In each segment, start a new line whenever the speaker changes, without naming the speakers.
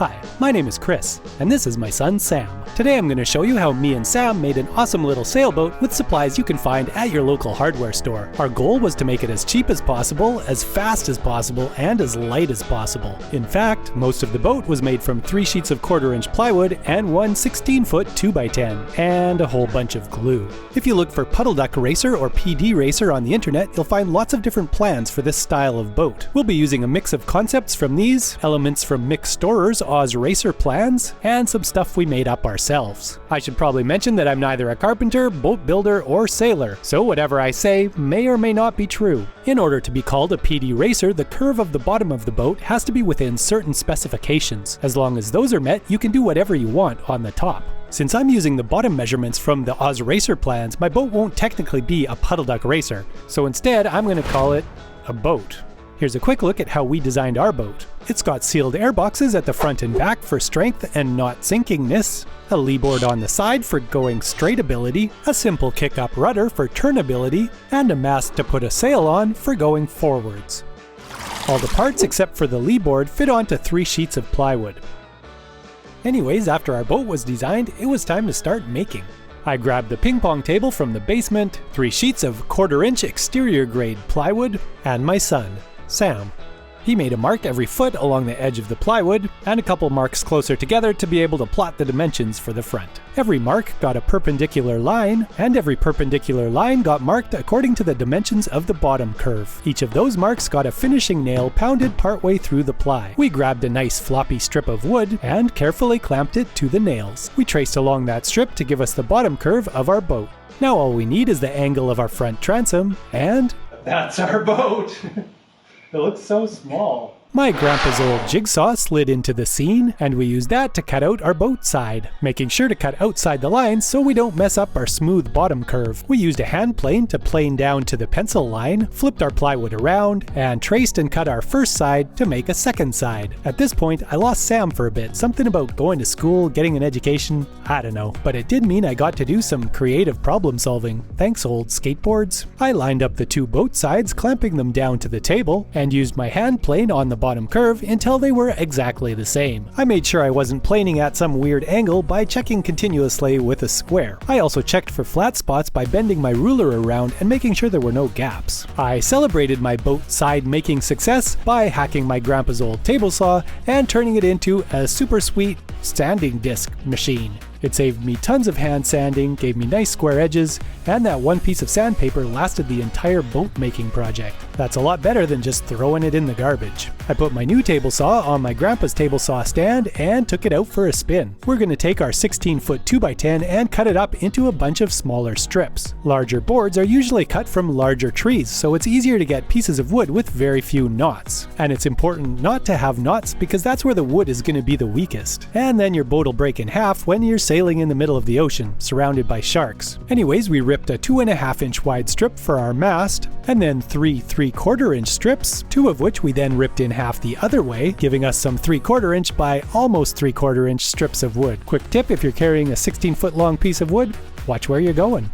Hi, my name is Chris, and this is my son Sam. Today I'm going to show you how me and Sam made an awesome little sailboat with supplies you can find at your local hardware store. Our goal was to make it as cheap as possible, as fast as possible, and as light as possible. In fact, most of the boat was made from 3 sheets of 1/4-inch plywood and one 16-foot 2x10, and a whole bunch of glue. If you look for Puddle Duck Racer or PD Racer on the internet, you'll find lots of different plans for this style of boat. We'll be using a mix of concepts from these, elements from Mick Storer's Oz Racer plans, and some stuff we made up ourselves. I should probably mention that I'm neither a carpenter, boat builder, or sailor, so whatever I say may or may not be true. In order to be called a PD Racer, the curve of the bottom of the boat has to be within certain specifications. As long as those are met, you can do whatever you want on the top. Since I'm using the bottom measurements from the Oz Racer plans, my boat won't technically be a Puddle Duck Racer, so instead I'm going to call it a boat. Here's a quick look at how we designed our boat. It's got sealed air boxes at the front and back for strength and not sinkingness, a lee board on the side for going straight ability, a simple kick-up rudder for turnability, and a mast to put a sail on for going forwards. All the parts except for the lee board fit onto 3 sheets of plywood. Anyways, after our boat was designed, it was time to start making. I grabbed the ping pong table from the basement, 3 sheets of 1/4-inch exterior grade plywood, and my son, Sam. He made a mark every foot along the edge of the plywood, and a couple marks closer together to be able to plot the dimensions for the front. Every mark got a perpendicular line, and every perpendicular line got marked according to the dimensions of the bottom curve. Each of those marks got a finishing nail pounded partway through the ply. We grabbed a nice floppy strip of wood and carefully clamped it to the nails. We traced along that strip to give us the bottom curve of our boat. Now all we need is the angle of our front transom, and that's our boat! It looks so small. My grandpa's old jigsaw slid into the scene, and we used that to cut out our boat side, making sure to cut outside the lines so we don't mess up our smooth bottom curve. We used a hand plane to plane down to the pencil line, flipped our plywood around, and traced and cut our first side to make a second side. At this point, I lost Sam for a bit, something about going to school, getting an education, I don't know. But it did mean I got to do some creative problem solving. Thanks, old skateboards. I lined up the 2 boat sides, clamping them down to the table, and used my hand plane on the bottom curve until they were exactly the same. I made sure I wasn't planing at some weird angle by checking continuously with a square. I also checked for flat spots by bending my ruler around and making sure there were no gaps. I celebrated my boat side making success by hacking my grandpa's old table saw and turning it into a super sweet sanding disc machine. It saved me tons of hand sanding, gave me nice square edges, and that one piece of sandpaper lasted the entire boat making project. That's a lot better than just throwing it in the garbage. I put my new table saw on my grandpa's table saw stand and took it out for a spin. We're going to take our 16-foot 2x10 and cut it up into a bunch of smaller strips. Larger boards are usually cut from larger trees, so it's easier to get pieces of wood with very few knots. And it's important not to have knots because that's where the wood is going to be the weakest. And then your boat will break in half when you're sailing in the middle of the ocean, surrounded by sharks. Anyways, we ripped a 2.5-inch wide strip for our mast, and then 3 3/4-inch strips, 2 of which we then ripped in half the other way, giving us some 3/4-inch by almost 3/4-inch strips of wood. Quick tip if you're carrying a 16-foot long piece of wood, watch where you're going.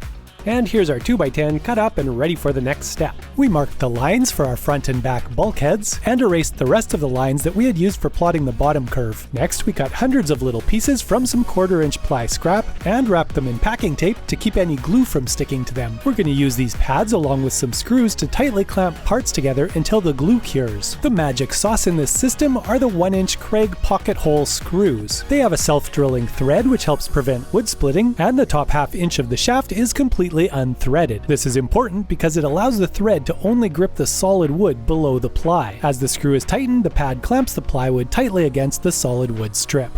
And here's our 2x10 cut up and ready for the next step. We marked the lines for our front and back bulkheads and erased the rest of the lines that we had used for plotting the bottom curve. Next, we cut hundreds of little pieces from some 1/4-inch ply scrap and wrapped them in packing tape to keep any glue from sticking to them. We're going to use these pads along with some screws to tightly clamp parts together until the glue cures. The magic sauce in this system are the 1-inch Craig pocket hole screws. They have a self-drilling thread which helps prevent wood splitting, and the top ½ inch of the shaft is completely unthreaded. This is important because it allows the thread to only grip the solid wood below the ply. As the screw is tightened, the pad clamps the plywood tightly against the solid wood strip.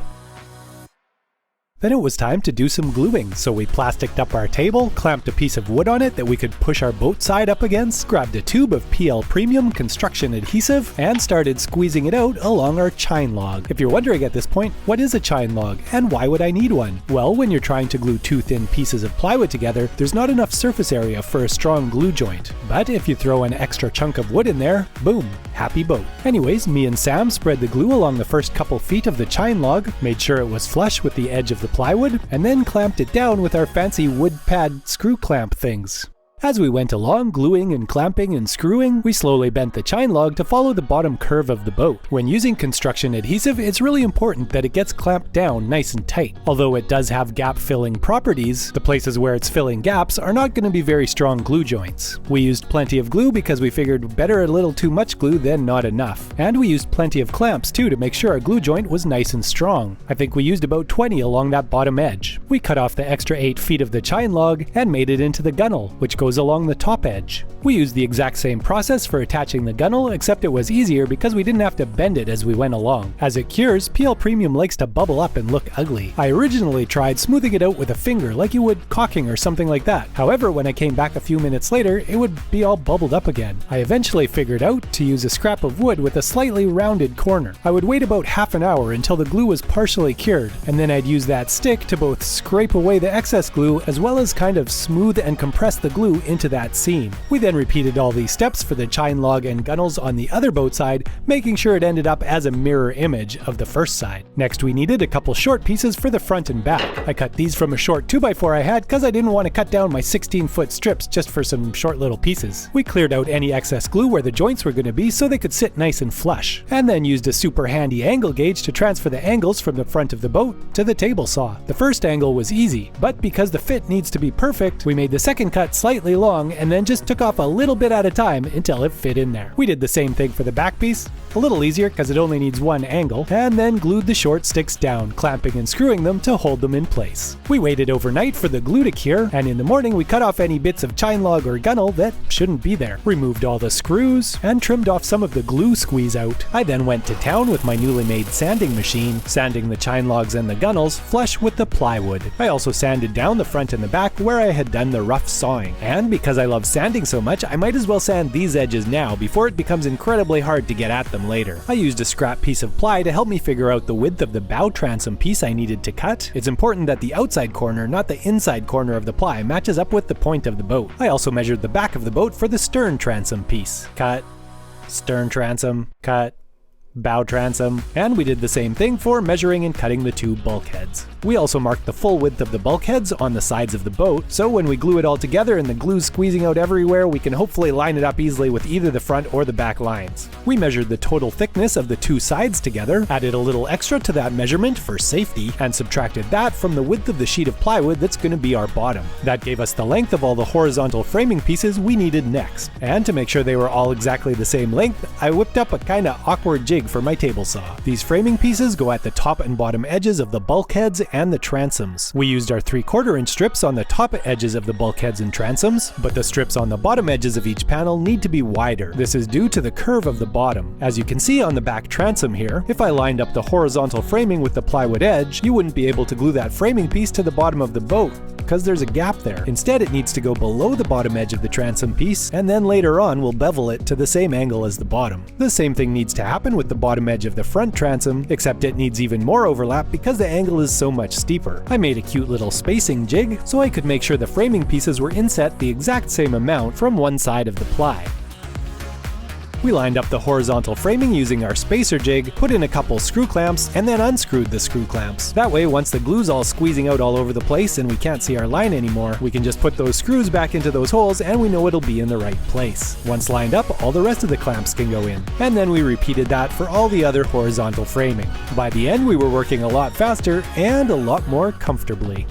Then it was time to do some gluing, so we plasticed up our table, clamped a piece of wood on it that we could push our boat side up against, grabbed a tube of PL Premium construction adhesive, and started squeezing it out along our chine log. If you're wondering at this point, what is a chine log, and why would I need one? Well, when you're trying to glue 2 thin pieces of plywood together, there's not enough surface area for a strong glue joint. But if you throw an extra chunk of wood in there, boom, happy boat. Anyways, me and Sam spread the glue along the first couple feet of the chine log, made sure it was flush with the edge of the plywood, and then clamped it down with our fancy wood pad screw clamp things. As we went along, gluing and clamping and screwing, we slowly bent the chine log to follow the bottom curve of the boat. When using construction adhesive, it's really important that it gets clamped down nice and tight. Although it does have gap-filling properties, the places where it's filling gaps are not going to be very strong glue joints. We used plenty of glue because we figured better a little too much glue than not enough. And we used plenty of clamps too to make sure our glue joint was nice and strong. I think we used about 20 along that bottom edge. We cut off the extra 8 feet of the chine log and made it into the gunnel, which goes along the top edge. We used the exact same process for attaching the gunnel, except it was easier because we didn't have to bend it as we went along. As it cures, PL Premium likes to bubble up and look ugly. I originally tried smoothing it out with a finger like you would caulking or something like that. However, when I came back a few minutes later, it would be all bubbled up again. I eventually figured out to use a scrap of wood with a slightly rounded corner. I would wait about half an hour until the glue was partially cured, and then I'd use that stick to both scrape away the excess glue as well as kind of smooth and compress the glue into that seam. We then repeated all these steps for the chine log and gunnels on the other boat side, making sure it ended up as a mirror image of the first side. Next, we needed a couple short pieces for the front and back. I cut these from a short 2x4 I had because I didn't want to cut down my 16-foot strips just for some short little pieces. We cleared out any excess glue where the joints were going to be so they could sit nice and flush, and then used a super handy angle gauge to transfer the angles from the front of the boat to the table saw. The first angle was easy, but because the fit needs to be perfect, we made the second cut slightly long and then just took off a little bit at a time until it fit in there. We did the same thing for the back piece, a little easier because it only needs one angle, and then glued the short sticks down, clamping and screwing them to hold them in place. We waited overnight for the glue to cure, and in the morning we cut off any bits of chine log or gunnel that shouldn't be there, removed all the screws, and trimmed off some of the glue squeeze out. I then went to town with my newly made sanding machine, sanding the chine logs and the gunnels flush with the plywood. I also sanded down the front and the back where I had done the rough sawing, and because I love sanding so much, I might as well sand these edges now before it becomes incredibly hard to get at them later. I used a scrap piece of ply to help me figure out the width of the bow transom piece I needed to cut. It's important that the outside corner, not the inside corner of the ply, matches up with the point of the boat. I also measured the back of the boat for the stern transom piece. Cut. Stern transom. Cut. Bow transom, and we did the same thing for measuring and cutting the two bulkheads. We also marked the full width of the bulkheads on the sides of the boat, so when we glue it all together and the glue's squeezing out everywhere, we can hopefully line it up easily with either the front or the back lines. We measured the total thickness of the two sides together, added a little extra to that measurement for safety, and subtracted that from the width of the sheet of plywood that's going to be our bottom. That gave us the length of all the horizontal framing pieces we needed next. And to make sure they were all exactly the same length, I whipped up a kinda awkward jig for my table saw. These framing pieces go at the top and bottom edges of the bulkheads and the transoms. We used our 3/4 inch strips on the top edges of the bulkheads and transoms, but the strips on the bottom edges of each panel need to be wider. This is due to the curve of the bottom. As you can see on the back transom here, if I lined up the horizontal framing with the plywood edge, you wouldn't be able to glue that framing piece to the bottom of the boat because there's a gap there. Instead, it needs to go below the bottom edge of the transom piece, and then later on we'll bevel it to the same angle as the bottom. The same thing needs to happen with the bottom edge of the front transom, except it needs even more overlap because the angle is so much steeper. I made a cute little spacing jig so I could make sure the framing pieces were inset the exact same amount from one side of the ply. We lined up the horizontal framing using our spacer jig, put in a couple screw clamps, and then unscrewed the screw clamps. That way, once the glue's all squeezing out all over the place and we can't see our line anymore, we can just put those screws back into those holes and we know it'll be in the right place. Once lined up, all the rest of the clamps can go in. And then we repeated that for all the other horizontal framing. By the end, we were working a lot faster and a lot more comfortably.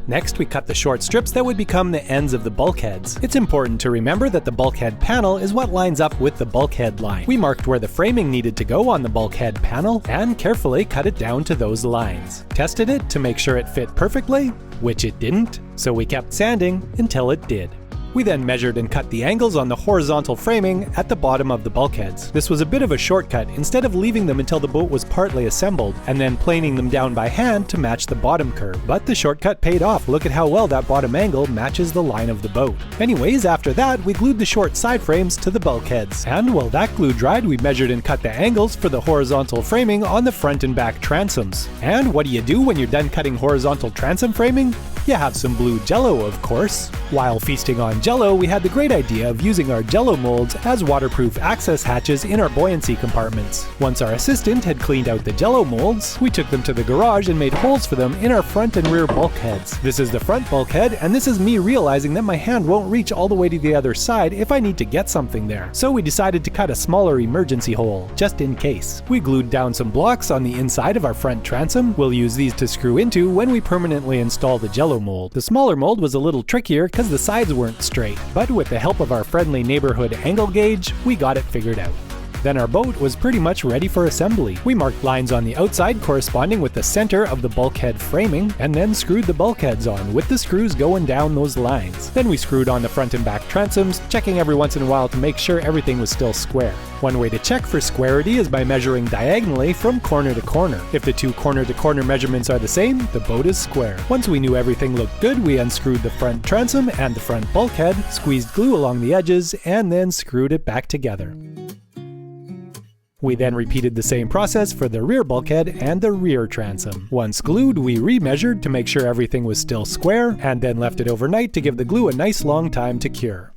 Next, we cut the short strips that would become the ends of the bulkheads. It's important to remember that the bulkhead panel is what lines up with the bulkhead line. We marked where the framing needed to go on the bulkhead panel and carefully cut it down to those lines. Tested it to make sure it fit perfectly, which it didn't, so we kept sanding until it did. We then measured and cut the angles on the horizontal framing at the bottom of the bulkheads. This was a bit of a shortcut instead of leaving them until the boat was partly assembled and then planing them down by hand to match the bottom curve. But the shortcut paid off. Look at how well that bottom angle matches the line of the boat. Anyways, after that, we glued the short side frames to the bulkheads. And while that glue dried, we measured and cut the angles for the horizontal framing on the front and back transoms. And what do you do when you're done cutting horizontal transom framing? You have some blue Jell-O, of course. While feasting on Jell-O, we had the great idea of using our Jell-O molds as waterproof access hatches in our buoyancy compartments. Once our assistant had cleaned out the Jell-O molds, we took them to the garage and made holes for them in our front and rear bulkheads. This is the front bulkhead, and this is me realizing that my hand won't reach all the way to the other side if I need to get something there. So we decided to cut a smaller emergency hole, just in case. We glued down some blocks on the inside of our front transom. We'll use these to screw into when we permanently install the Jell-O mold. The smaller mold was a little trickier because the sides weren't straight, but with the help of our friendly neighborhood angle gauge, we got it figured out. Then our boat was pretty much ready for assembly. We marked lines on the outside corresponding with the center of the bulkhead framing, and then screwed the bulkheads on with the screws going down those lines. Then we screwed on the front and back transoms, checking every once in a while to make sure everything was still square. One way to check for squarity is by measuring diagonally from corner to corner. If the two corner to corner measurements are the same, the boat is square. Once we knew everything looked good, we unscrewed the front transom and the front bulkhead, squeezed glue along the edges, and then screwed it back together. We then repeated the same process for the rear bulkhead and the rear transom. Once glued, we remeasured to make sure everything was still square, and then left it overnight to give the glue a nice long time to cure.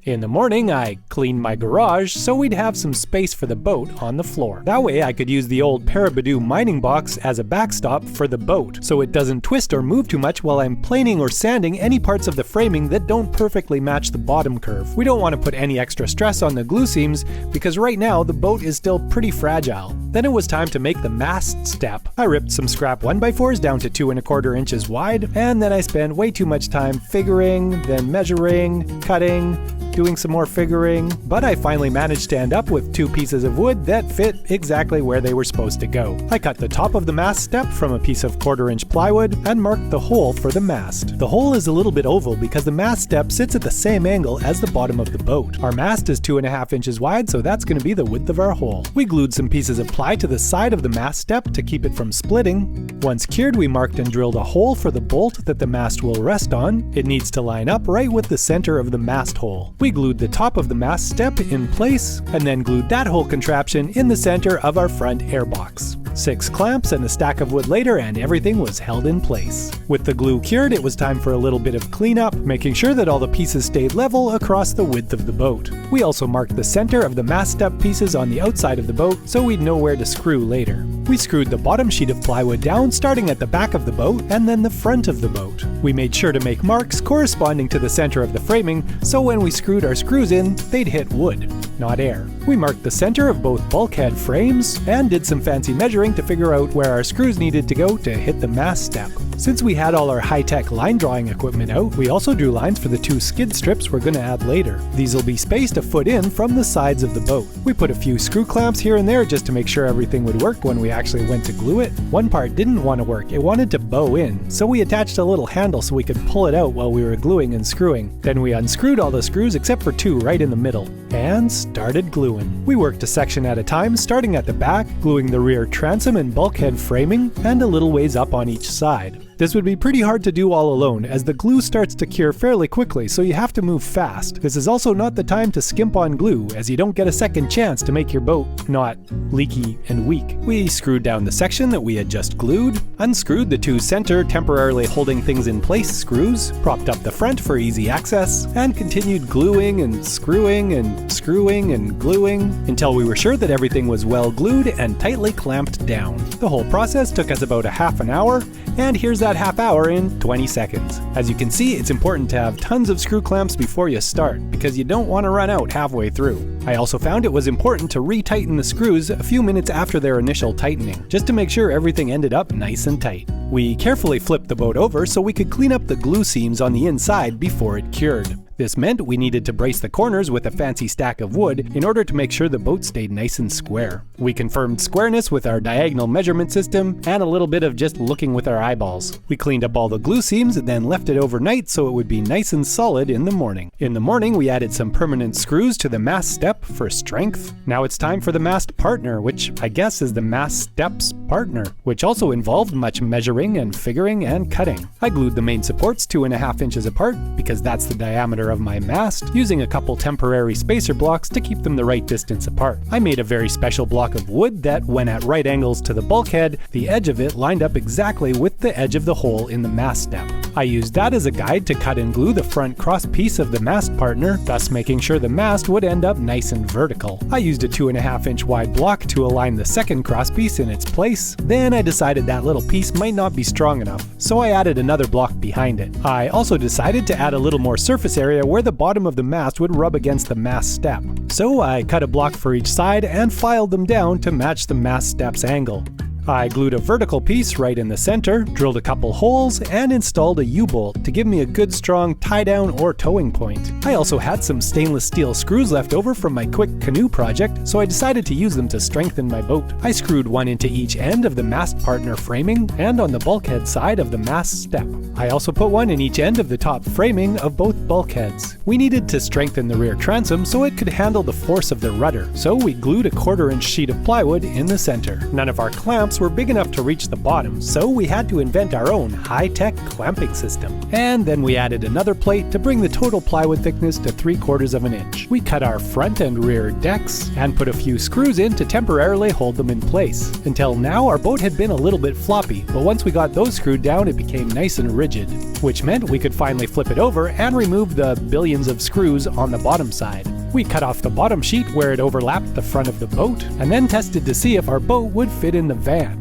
In the morning, I cleaned my garage so we'd have some space for the boat on the floor. That way I could use the old Parabadoo mining box as a backstop for the boat, so it doesn't twist or move too much while I'm planing or sanding any parts of the framing that don't perfectly match the bottom curve. We don't want to put any extra stress on the glue seams because right now the boat is still pretty fragile. Then it was time to make the mast step. I ripped some scrap 1x4s down to 2 1/4 inches wide, and then I spent way too much time figuring, then measuring, cutting, doing some more figuring, but I finally managed to end up with 2 pieces of wood that fit exactly where they were supposed to go. I cut the top of the mast step from a piece of 1/4 inch plywood and marked the hole for the mast. The hole is a little bit oval because the mast step sits at the same angle as the bottom of the boat. Our mast is 2 1/2 inches wide, so that's going to be the width of our hole. We glued some pieces of ply to the side of the mast step to keep it from splitting. Once cured, we marked and drilled a hole for the bolt that the mast will rest on. It needs to line up right with the center of the mast hole. We glued the top of the mast step in place, and then glued that whole contraption in the center of our front airbox. 6 clamps and a stack of wood later, and everything was held in place. With the glue cured, it was time for a little bit of cleanup, making sure that all the pieces stayed level across the width of the boat. We also marked the center of the mast step pieces on the outside of the boat so we'd know where to screw later. We screwed the bottom sheet of plywood down, starting at the back of the boat and then the front of the boat. We made sure to make marks corresponding to the center of the framing, so when we screwed our screws in, they'd hit wood, not air. We marked the center of both bulkhead frames and did some fancy measuring to figure out where our screws needed to go to hit the mast step. Since we had all our high-tech line drawing equipment out, we also drew lines for the 2 skid strips we're going to add later. These will be spaced a foot in from the sides of the boat. We put a few screw clamps here and there just to make sure everything would work when we actually went to glue it. One part didn't want to work, it wanted to bow in, so we attached a little handle so we could pull it out while we were gluing and screwing. Then we unscrewed all the screws except for 2 right in the middle, and started gluing. We worked a section at a time, starting at the back, gluing the rear transom and bulkhead framing, and a little ways up on each side. This would be pretty hard to do all alone, as the glue starts to cure fairly quickly, so you have to move fast. This is also not the time to skimp on glue, as you don't get a second chance to make your boat not leaky and weak. We screwed down the section that we had just glued, unscrewed the 2 center temporarily holding things in place screws, propped up the front for easy access, and continued gluing and screwing and gluing until we were sure that everything was well glued and tightly clamped down. The whole process took us about a half an hour, and here's that half hour in 20 seconds. As you can see, it's important to have tons of screw clamps before you start, because you don't want to run out halfway through. I also found it was important to re-tighten the screws a few minutes after their initial tightening, just to make sure everything ended up nice and tight. We carefully flipped the boat over so we could clean up the glue seams on the inside before it cured. This meant we needed to brace the corners with a fancy stack of wood in order to make sure the boat stayed nice and square. We confirmed squareness with our diagonal measurement system and a little bit of just looking with our eyeballs. We cleaned up all the glue seams and then left it overnight so it would be nice and solid in the morning. In the morning, we added some permanent screws to the mast step for strength. Now it's time for the mast partner, which I guess is the mast step's partner, which also involved much measuring and figuring and cutting. I glued the main supports 2 1/2 inches apart because that's the diameter center of my mast, using a couple temporary spacer blocks to keep them the right distance apart. I made a very special block of wood that, when at right angles to the bulkhead, the edge of it lined up exactly with the edge of the hole in the mast step. I used that as a guide to cut and glue the front cross piece of the mast partner, thus making sure the mast would end up nice and vertical. I used a 2.5-inch wide block to align the second cross piece in its place. Then I decided that little piece might not be strong enough, so I added another block behind it. I also decided to add a little more surface area where the bottom of the mast would rub against the mast step. So I cut a block for each side and filed them down to match the mast step's angle. I glued a vertical piece right in the center, drilled a couple holes, and installed a U-bolt to give me a good strong tie-down or towing point. I also had some stainless steel screws left over from my quick canoe project, so I decided to use them to strengthen my boat. I screwed one into each end of the mast partner framing and on the bulkhead side of the mast step. I also put one in each end of the top framing of both bulkheads. We needed to strengthen the rear transom so it could handle the force of the rudder, so we glued a 1/4-inch sheet of plywood in the center. None of our clamps were big enough to reach the bottom, so we had to invent our own high-tech clamping system. And then we added another plate to bring the total plywood thickness to 3/4 of an inch. We cut our front and rear decks and put a few screws in to temporarily hold them in place. Until now, our boat had been a little bit floppy, but once we got those screwed down, it became nice and rigid, which meant we could finally flip it over and remove the billions of screws on the bottom side. We cut off the bottom sheet where it overlapped the front of the boat, and then tested to see if our boat would fit in the van,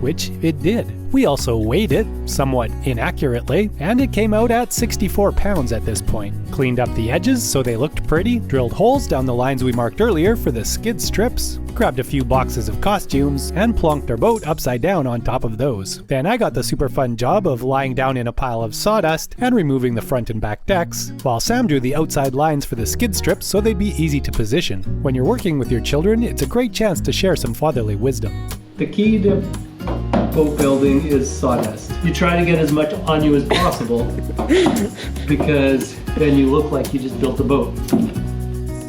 which it did. We also weighed it, somewhat inaccurately, and it came out at 64 pounds at this point. Cleaned up the edges so they looked pretty, drilled holes down the lines we marked earlier for the skid strips, grabbed a few boxes of costumes, and plonked our boat upside down on top of those. Then I got the super fun job of lying down in a pile of sawdust and removing the front and back decks, while Sam drew the outside lines for the skid strips so they'd be easy to position. When you're working with your children, it's a great chance to share some fatherly wisdom.
The key to boat building is sawdust. You try to get as much on you as possible because then you look like you just built a boat.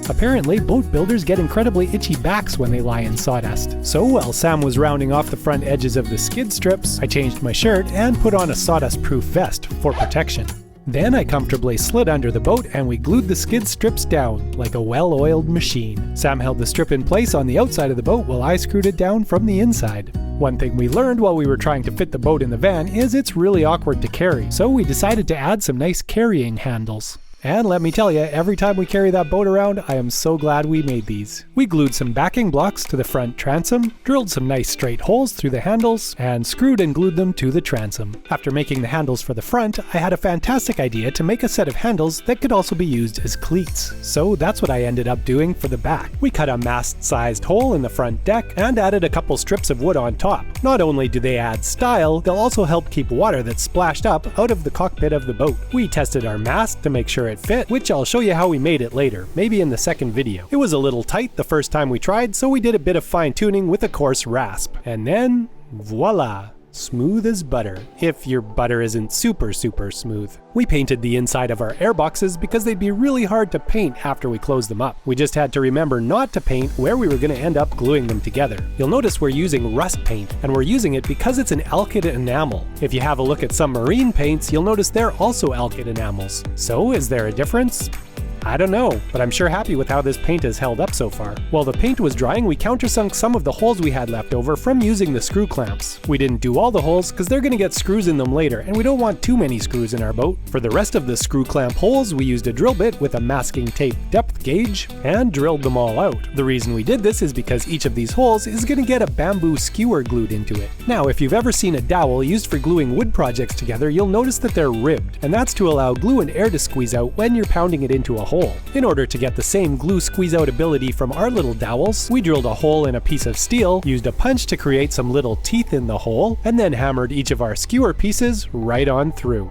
Apparently, boat builders get incredibly itchy backs when they lie in sawdust. So while Sam was rounding off the front edges of the skid strips, I changed my shirt and put on a sawdust-proof vest for protection. Then I comfortably slid under the boat and we glued the skid strips down like a well-oiled machine. Sam held the strip in place on the outside of the boat while I screwed it down from the inside. One thing we learned while we were trying to fit the boat in the van is it's really awkward to carry, so we decided to add some nice carrying handles. And let me tell you, every time we carry that boat around, I am so glad we made these. We glued some backing blocks to the front transom, drilled some nice straight holes through the handles, and screwed and glued them to the transom. After making the handles for the front, I had a fantastic idea to make a set of handles that could also be used as cleats. So that's what I ended up doing for the back. We cut a mast-sized hole in the front deck and added a couple strips of wood on top. Not only do they add style, they'll also help keep water that's splashed up out of the cockpit of the boat. We tested our mast to make sure it fit, which I'll show you how we made it later, maybe in the second video. It was a little tight the first time we tried, so we did a bit of fine-tuning with a coarse rasp. And then, voila! Smooth as butter, if your butter isn't super smooth. We painted the inside of our airboxes because they'd be really hard to paint after we closed them up. We just had to remember not to paint where we were going to end up gluing them together. You'll notice we're using rust paint, and we're using it because it's an alkyd enamel. If you have a look at some marine paints, you'll notice they're also alkyd enamels. So is there a difference? I don't know, but I'm sure happy with how this paint has held up so far. While the paint was drying, we countersunk some of the holes we had left over from using the screw clamps. We didn't do all the holes because they're going to get screws in them later, and we don't want too many screws in our boat. For the rest of the screw clamp holes, we used a drill bit with a masking tape depth gauge and drilled them all out. The reason we did this is because each of these holes is going to get a bamboo skewer glued into it. Now, if you've ever seen a dowel used for gluing wood projects together, you'll notice that they're ribbed, and that's to allow glue and air to squeeze out when you're pounding it into a hole. In order to get the same glue squeeze-out ability from our little dowels, we drilled a hole in a piece of steel, used a punch to create some little teeth in the hole, and then hammered each of our skewer pieces right on through.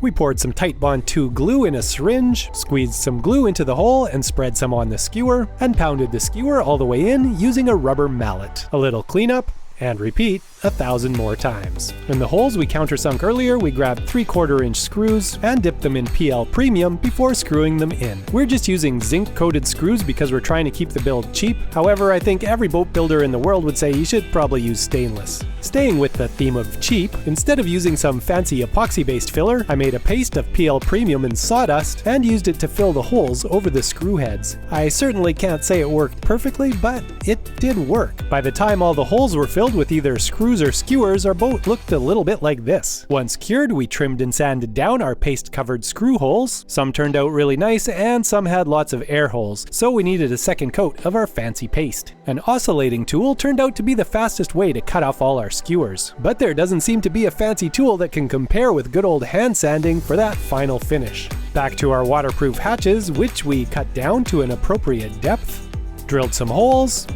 We poured some Titebond 2 glue in a syringe, squeezed some glue into the hole and spread some on the skewer, and pounded the skewer all the way in using a rubber mallet. A little cleanup, and repeat. 1,000 more times. In the holes we countersunk earlier, we grabbed 3/4 inch screws and dipped them in PL Premium before screwing them in. We're just using zinc-coated screws because we're trying to keep the build cheap. However, I think every boat builder in the world would say you should probably use stainless. Staying with the theme of cheap, instead of using some fancy epoxy-based filler, I made a paste of PL Premium and sawdust and used it to fill the holes over the screw heads. I certainly can't say it worked perfectly, but it did work. By the time all the holes were filled with either screws or skewers, our boat looked a little bit like this. Once cured, we trimmed and sanded down our paste-covered screw holes. Some turned out really nice, and some had lots of air holes, so we needed a second coat of our fancy paste. An oscillating tool turned out to be the fastest way to cut off all our skewers, but there doesn't seem to be a fancy tool that can compare with good old hand sanding for that final finish. Back to our waterproof hatches, which we cut down to an appropriate depth, drilled some holes,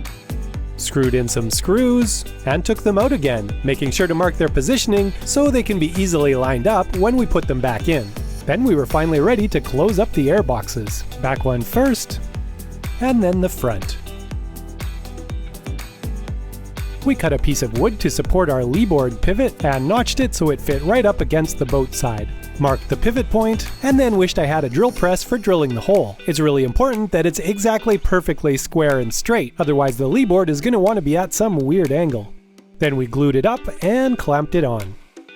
screwed in some screws, and took them out again, making sure to mark their positioning so they can be easily lined up when we put them back in. Then we were finally ready to close up the air boxes. Back one first, and then the front. We cut a piece of wood to support our lee board pivot and notched it so it fit right up against the boat side. Marked the pivot point, and then wished I had a drill press for drilling the hole. It's really important that it's exactly perfectly square and straight, otherwise the lee board is going to want to be at some weird angle. Then we glued it up and clamped it on.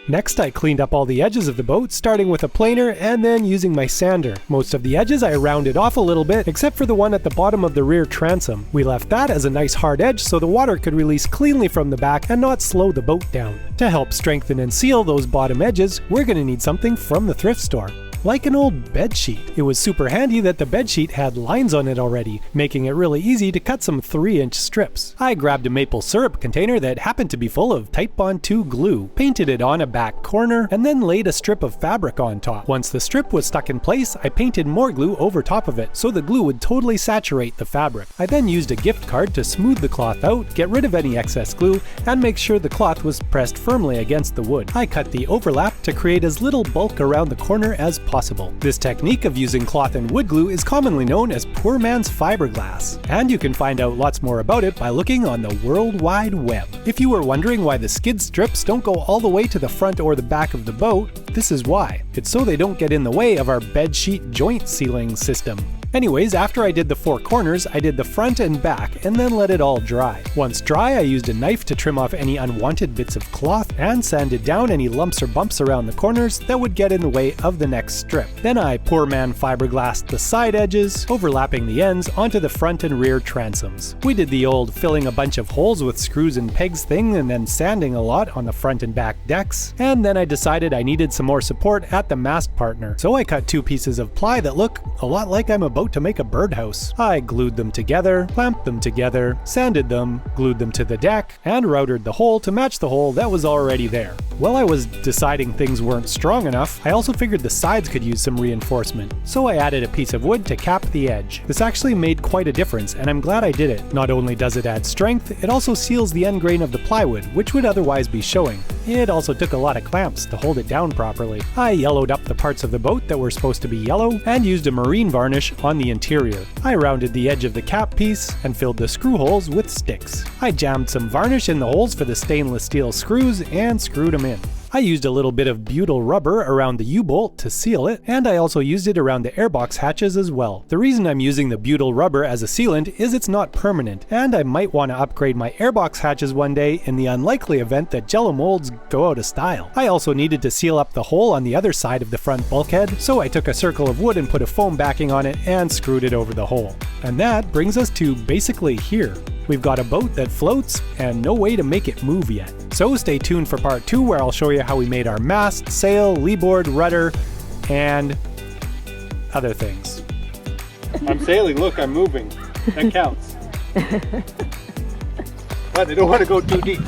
Next, I cleaned up all the edges of the boat, starting with a planer and then using my sander. Most of the edges I rounded off a little bit, except for the one at the bottom of the rear transom. We left that as a nice hard edge so the water could release cleanly from the back and not slow the boat down. To help strengthen and seal those bottom edges, we're going to need something from the thrift store. Like an old bed sheet. It was super handy that the bed sheet had lines on it already, making it really easy to cut some 3-inch strips. I grabbed a maple syrup container that happened to be full of Titebond 2 glue, painted it on a back corner, and then laid a strip of fabric on top. Once the strip was stuck in place, I painted more glue over top of it so the glue would totally saturate the fabric. I then used a gift card to smooth the cloth out, get rid of any excess glue, and make sure the cloth was pressed firmly against the wood. I cut the overlap to create as little bulk around the corner as possible. This technique of using cloth and wood glue is commonly known as poor man's fiberglass, and you can find out lots more about it by looking on the World Wide Web. If you were wondering why the skid strips don't go all the way to the front or the back of the boat, this is why. It's so they don't get in the way of our bed sheet joint sealing system. Anyways, after I did the 4 corners, I did the front and back and then let it all dry. Once dry, I used a knife to trim off any unwanted bits of cloth and sanded down any lumps or bumps around the corners that would get in the way of the next strip. Then I poor man fiberglassed the side edges, overlapping the ends onto the front and rear transoms. We did the old filling a bunch of holes with screws and pegs thing and then sanding a lot on the front and back decks. And then I decided I needed some more support at the mast partner. So I cut 2 pieces of ply that look a lot like I'm about to make a birdhouse. I glued them together, clamped them together, sanded them, glued them to the deck, and routed the hole to match the hole that was already there. While I was deciding things weren't strong enough, I also figured the sides could use some reinforcement, so I added a piece of wood to cap the edge. This actually made quite a difference, and I'm glad I did it. Not only does it add strength, it also seals the end grain of the plywood, which would otherwise be showing. It also took a lot of clamps to hold it down properly. I yellowed up the parts of the boat that were supposed to be yellow, and used a marine varnish on the interior. I rounded the edge of the cap piece and filled the screw holes with sticks. I jammed some varnish in the holes for the stainless steel screws and screwed them in. I used a little bit of butyl rubber around the U-bolt to seal it, and I also used it around the airbox hatches as well. The reason I'm using the butyl rubber as a sealant is it's not permanent, and I might want to upgrade my airbox hatches one day in the unlikely event that jello molds go out of style. I also needed to seal up the hole on the other side of the front bulkhead, so I took a circle of wood and put a foam backing on it and screwed it over the hole. And that brings us to basically here. We've got a boat that floats and no way to make it move yet. So stay tuned for part 2 where I'll show you how we made our mast, sail, lee board, rudder, and other things. I'm sailing, look, I'm moving. That counts. But I don't want to go too deep.